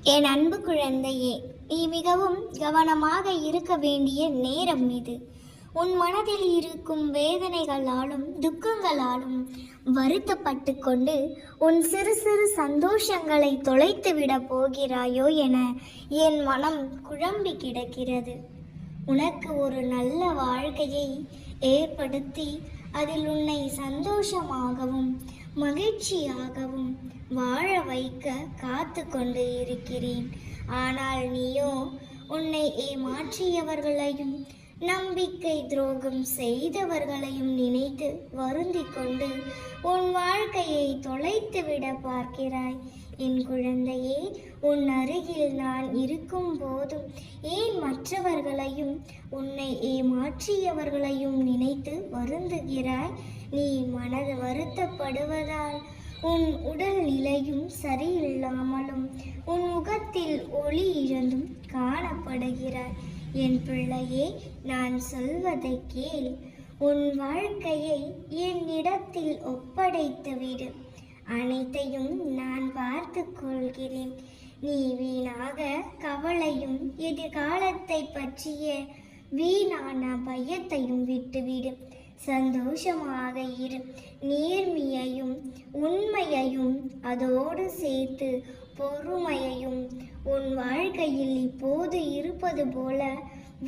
என் அன்பு குழந்தையே, நீ மிகவும் கவனமாக இருக்க வேண்டிய நேரம் இது. உன் மனதில் இருக்கும் வேதனைகளாலும் துக்கங்களாலும் வருத்தப்பட்டு கொண்டு உன் சிறு சிறு சந்தோஷங்களை தொலைத்துவிட போகிறாயோ என என் மனம் குழம்பி கிடக்கிறது. உனக்கு ஒரு நல்ல வாழ்க்கையை ஏற்படுத்தி அதில் உன்னை சந்தோஷமாகவும் மகிழ்ச்சியாகவும் வாழ வைக்க காத்து கொண்டு இருக்கிறேன். ஆனால் நீயோ உன்னை ஏமாற்றியவர்களையும் நம்பிக்கை துரோகம் செய்தவர்களையும் நினைத்து வருந்தி கொண்டு உன் வாழ்க்கையை தொலைத்துவிட பார்க்கிறாய். என் குழந்தையே, உன் அருகில் நான் இருக்கும் போதும் ஏன் மற்றவர்களையும் உன்னை ஏமாற்றியவர்களையும் நினைத்து வருந்துகிறாய்? நீ மனது வருத்தப்படுவதால் உன் உடல் நிலையும் சரியில்லாமலும் உன் முகத்தில் ஒளி இழந்தும் காணப்படுகிறாய். என் பிள்ளையே, நான் சொல்வதை கேள். உன் வாழ்க்கையை என்னிடத்தில் ஒப்படைத்துவிடு. அனைத்தையும் நான் பார்த்து கொள்கிறேன். நீ வீணாக கவலையும் எதிர்காலத்தை பற்றிய வீணான பயத்தையும் விட்டுவிடு. சந்தோஷமாக இரு. நேர்மையையும் உண்மையையும் அதோடு சேர்த்து பொறுமையையும் உன் வாழ்க்கையில் இப்போது இருப்பது போல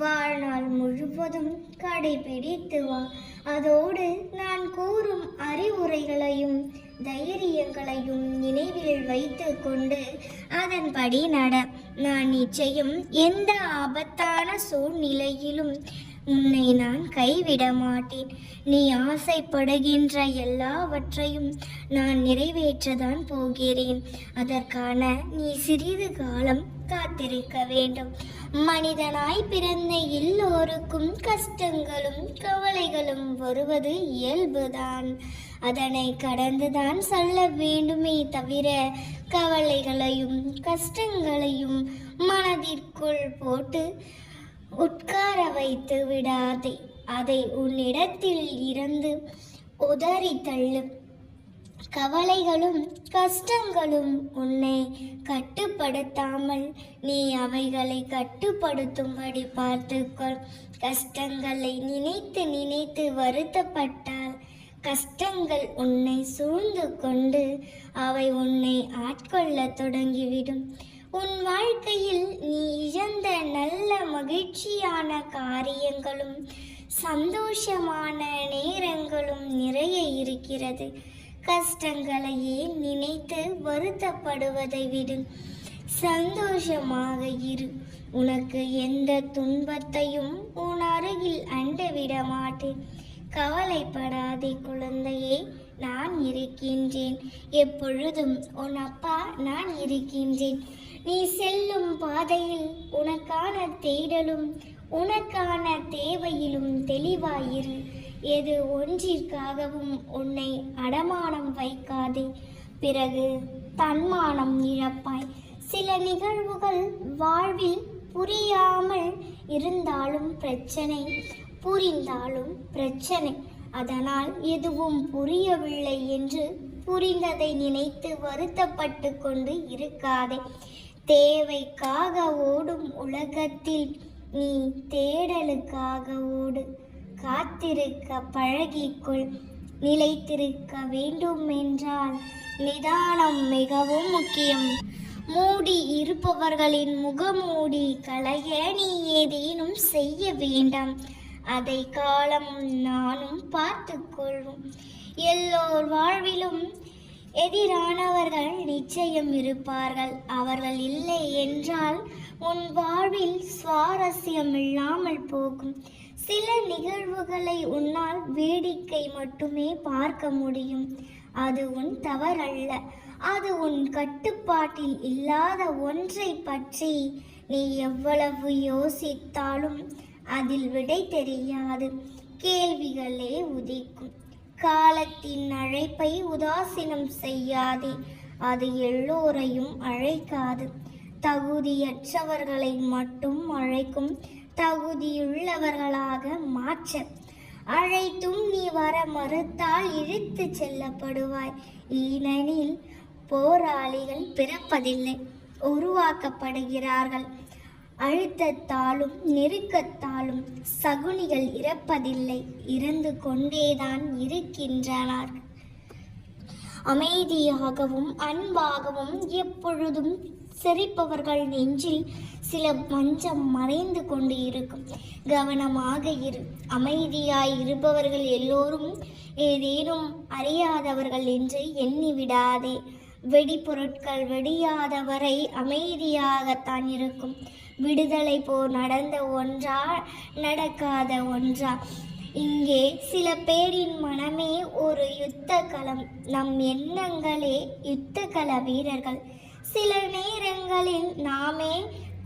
வாழ்நாள் முழுவதும் கடைபிடித்து வா. அதோடு நான் கூறும் அறிவுரைகளையும் தைரியங்களையும் நினைவில் வைத்து கொண்டு அதன்படி நட. நான் நிச்சயம் எந்த ஆபத்தான சூழ்நிலையிலும் உன்னை நான் கைவிட மாட்டேன். நீ ஆசைப்படுகின்ற எல்லாவற்றையும் நான் நிறைவேற்றதான் போகிறேன். அதற்கான நீ சிறிது காலம் காத்திருக்க வேண்டும். மனிதனாய் பிறந்த எல்லோருக்கும் கஷ்டங்களும் கவலைகளும் வருவது இயல்புதான். அதனை கடந்துதான் செல்ல வேண்டுமே தவிர கவலைகளையும் கஷ்டங்களையும் மனதிற்குள் போட்டு உட்கார வைத்து விடாதே. அதை உன்னிடத்தில் இருந்து உதறி தள்ளு. கவலைகளும் கஷ்டங்களும் உன்னை கட்டுப்படுத்தாமல் நீ அவைகளை கட்டுப்படுத்தும்படி பார்த்துக்கொள். கஷ்டங்களை நினைத்து நினைத்து வருத்தப்பட்டால் கஷ்டங்கள் உன்னை சூழ்ந்து கொண்டு அவை உன்னை ஆட்கொள்ள தொடங்கிவிடும். உன் வாழ்க்கையில் நீ இழந்த நல்ல மகிழ்ச்சியான காரியங்களும் சந்தோஷமான நேரங்களும் நிறைய இருக்கிறது. கஷ்டங்களையே நினைத்து வருத்தப்படுவதை விடு. சந்தோஷமாக இரு. உனக்கு எந்த துன்பத்தையும் உன் அருகில் அண்டவிட மாட்டேன். கவலைப்படாதே குழந்தையே, நான் இருக்கின்றேன். எப்பொழுதும் உன் அப்பா நான் இருக்கின்றேன். நீ செல்லும் பாதையில் உனக்கான தேடலும் உனக்கான தேவையிலும் தெளிவாயிரு. எது ஒன்றிற்காகவும் உன்னை அடமானம் வைக்காதே. பிறகு தன்மானம் இழப்பாய். சில நிகழ்வுகள் வாழ்வில் புரியாமல் இருந்தாலும் பிரச்சனை, புரிந்தாலும் பிரச்சனை. அதனால் எதுவும் புரியவில்லை என்று புரிந்ததை நினைத்து வருத்தப்பட்டு கொண்டு இருக்காதே. தேவைக்காக ஓடும் உலகத்தில் நீ தேடலுக்காக ஓடு. காத்திருக்க பழகிக்கொள். நிலைத்திருக்க வேண்டும் என்றால் நிதானம் மிகவும் முக்கியம். மூடி இருப்பவர்களின் முகமூடி களைய நீ ஏதேனும் செய்ய வேண்டாம். அதை காலம் நானும் பார்த்து கொள்வோம். எல்லோர் வாழ்விலும் எதிரானவர்கள் நிச்சயம் இருப்பார்கள். அவர்கள் இல்லை என்றால் உன் வாழ்வில் சுவாரஸ்யம் இல்லாமல் போகும். சில நிகழ்வுகளை உன்னால் வேடிக்கை மட்டுமே பார்க்க முடியும். அது உன் தவறல்ல. அது உன் கட்டுப்பாட்டில் இல்லாத ஒன்றை பற்றி நீ எவ்வளவு யோசித்தாலும் அதில் விடை தெரியாது. கேள்விகளே உதிக்கும். காலத்தின் அழைப்பை உதாசீனம் செய்யாதே. அது எல்லோரையும் அழைக்காது. தகுதியற்றவர்களை மட்டும் அழைக்கும். தகுதியுள்ளவர்களாக மாற்ற அழைத்தும் நீ வர மறுத்தால் இழுத்து செல்லப்படுவாய். ஏனெனில் போராளிகள் பிறப்பதில்லை, உருவாக்கப்படுகிறார்கள். அழுத்தத்தாலும் நெருக்கத்தாலும் சகுனிகள் இறப்பதில்லை, இறந்து கொண்டேதான் இருக்கின்றனர். அமைதியாகவும் அன்பாகவும் எப்பொழுதும் சிரிப்பவர்கள் நெஞ்சில் சில பஞ்சம் மறைந்து கொண்டு இருக்கும். கவனமாக இரு. அமைதியாய் இருப்பவர்கள் எல்லோரும் ஏதேனும் அறியாதவர்கள் என்று எண்ணிவிடாதே. வெடிப்பொருட்கள் வெடியாதவரை அமைதியாகத்தான் இருக்கும். விடுதலை போர் நடந்த ஒன்றா, நடக்காத ஒன்றா? இங்கே சில பேரின் மனமே ஒரு யுத்த களம். நம் எண்ணங்களே யுத்த கள வீரர்கள். சில நேரங்களில் நாமே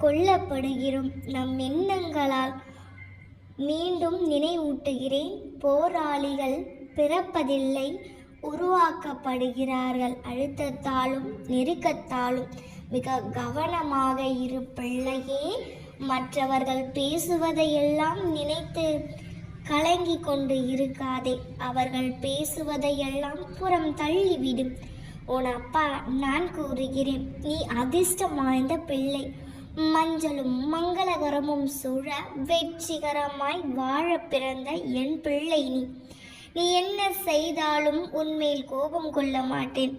கொல்லப்படுகிறோம் நம் எண்ணங்களால். மீண்டும் நினைவூட்டுகிறேன், போராளிகள் பிறப்பதில்லை, உருவாக்கப்படுகிறார்கள். அழுத்தத்தாலும் நெருக்கத்தாலும். மிக கவனமாக இரு பிள்ளையே. மற்றவர்கள் பேசுவதையெல்லாம் நினைத்து கலங்கி கொண்டு இருக்காதே. அவர்கள் பேசுவதையெல்லாம் புறம் தள்ளிவிடும். உன் அப்பா நான் கூறுகிறேன், நீ அதிர்ஷ்டம் வாய்ந்த பிள்ளை. மஞ்சளும் மங்களகரமும் சூழ வெற்றிகரமாய் வாழ பிறந்த என் பிள்ளை நீ. நீ என்ன செய்தாலும் உன்மேல் கோபம் கொள்ள மாட்டேன்.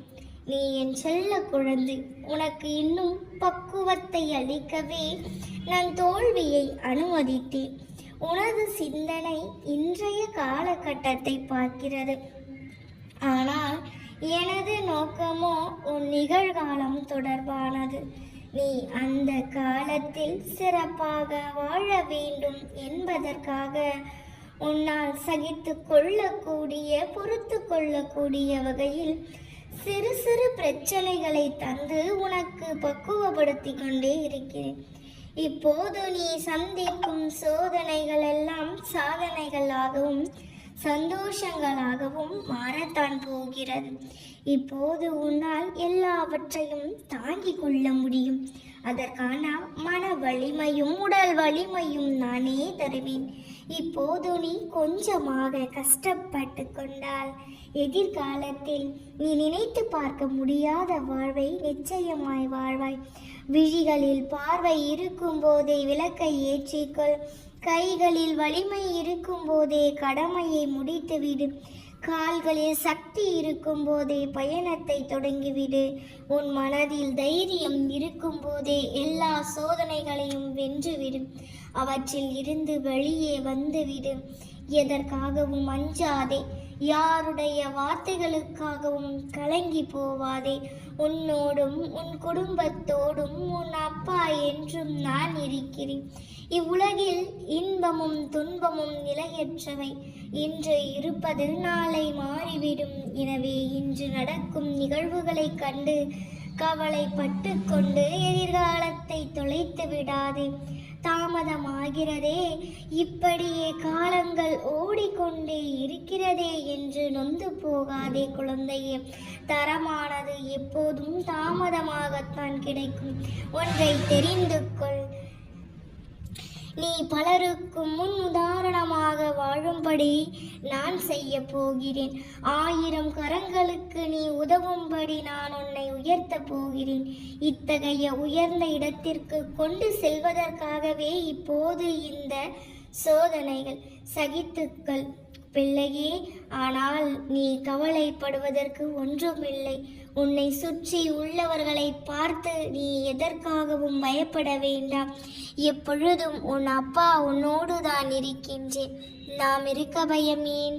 நீ என் செல்ல குழந்தை. உனக்கு இன்னும் பக்குவத்தை அளிக்கவே நான் தோல்வியை அனுமதித்தேன். உனது சிந்தனை இன்றைய காலகட்டத்தை பார்க்கிறது. ஆனால் எனது நோக்கமோ உன் நிகழ்காலம் தொடர்பானது. நீ அந்த காலத்தில் சிறப்பாக வாழ வேண்டும் என்பதற்காக உன்னால் சகித்து கொள்ளக்கூடிய, பொறுத்து கொள்ளக்கூடிய வகையில் சிறு சிறு பிரச்சனைகளை தந்து உனக்கு பக்குவப்படுத்தி கொண்டே இருக்கிறேன். இப்போது நீ சந்திக்கும் சோதனைகள் எல்லாம் சாதனைகளாகவும் சந்தோஷங்களாகவும் மாறத்தான் போகிறது. இப்போது உன்னால் எல்லாவற்றையும் தாங்கிக் கொள்ள முடியும். அதற்கான மன வலிமையும் உடல் வலிமையும் நானே தருவேன். இப்போது நீ கொஞ்சமாக கஷ்டப்பட்டு கொண்டால் எதிர்காலத்தில் நீ நினைத்து பார்க்க முடியாத வாழ்வை நிச்சயமாய் வாழ்வாய். விழிகளில் பார்வை இருக்கும் போதே விளக்கை ஏற்றிக்கொள். கைகளில் வலிமை இருக்கும் போதே கடமையை முடித்துவிடு. கால்களில் சக்தி இருக்கும் போதே பயணத்தை தொடங்கிவிடு. உன் மனதில் தைரியம் இருக்கும் போதே எல்லா சோதனைகளையும் வென்றுவிடு. அவற்றில் இருந்து வெளியே வந்துவிடு. எதற்காகவும் அஞ்சாதே. யாருடைய வார்த்தைகளுக்காகவும் கலங்கி போவாதே. உன்னோடும் உன் குடும்பத்தோடும் உன் அப்பா என்றும் நான் இருக்கிறேன். இவ்வுலகில் இன்பமும் துன்பமும் நிலையற்றவை. இன்று இருப்பது நாளை மாறிவிடும். எனவே இன்று நடக்கும் நிகழ்வுகளை கண்டு கவலைப்பட்டு கொண்டு எதிர்காலத்தை தொலைத்து விடாதே. தாமதமாகிறதே, இப்படியே காலங்கள் ஓடிக்கொண்டே இருக்கிறதே என்று நொந்து போகாதே குழந்தையே. தரமானது எப்போதும் தாமதமாகத்தான் கிடைக்கும். ஒன்றை தெரிந்து கொள், நீ பலருக்கு முன் உதாரணமாக வாழும்படி நான் செய்ய போகிறேன். 1000 கரங்களுக்கு நீ உதவும்படி நான் உன்னை உயர்த்த போகிறேன். இத்தகைய உயர்ந்த இடத்திற்கு கொண்டு செல்வதற்காகவே இப்போது இந்த சோதனைகள். சகித்துக்கள் பிள்ளையே. ஆனால் நீ கவலைப்படுவதற்கு ஒன்றுமில்லை. உன்னை சுற்றி உள்ளவர்களை பார்த்து நீ எதற்காகவும் பயப்பட வேண்டாம். எப்பொழுதும் உன் அப்பா உன்னோடு தான் இருக்கின்றேன். நாம் இருக்க பயமேன்?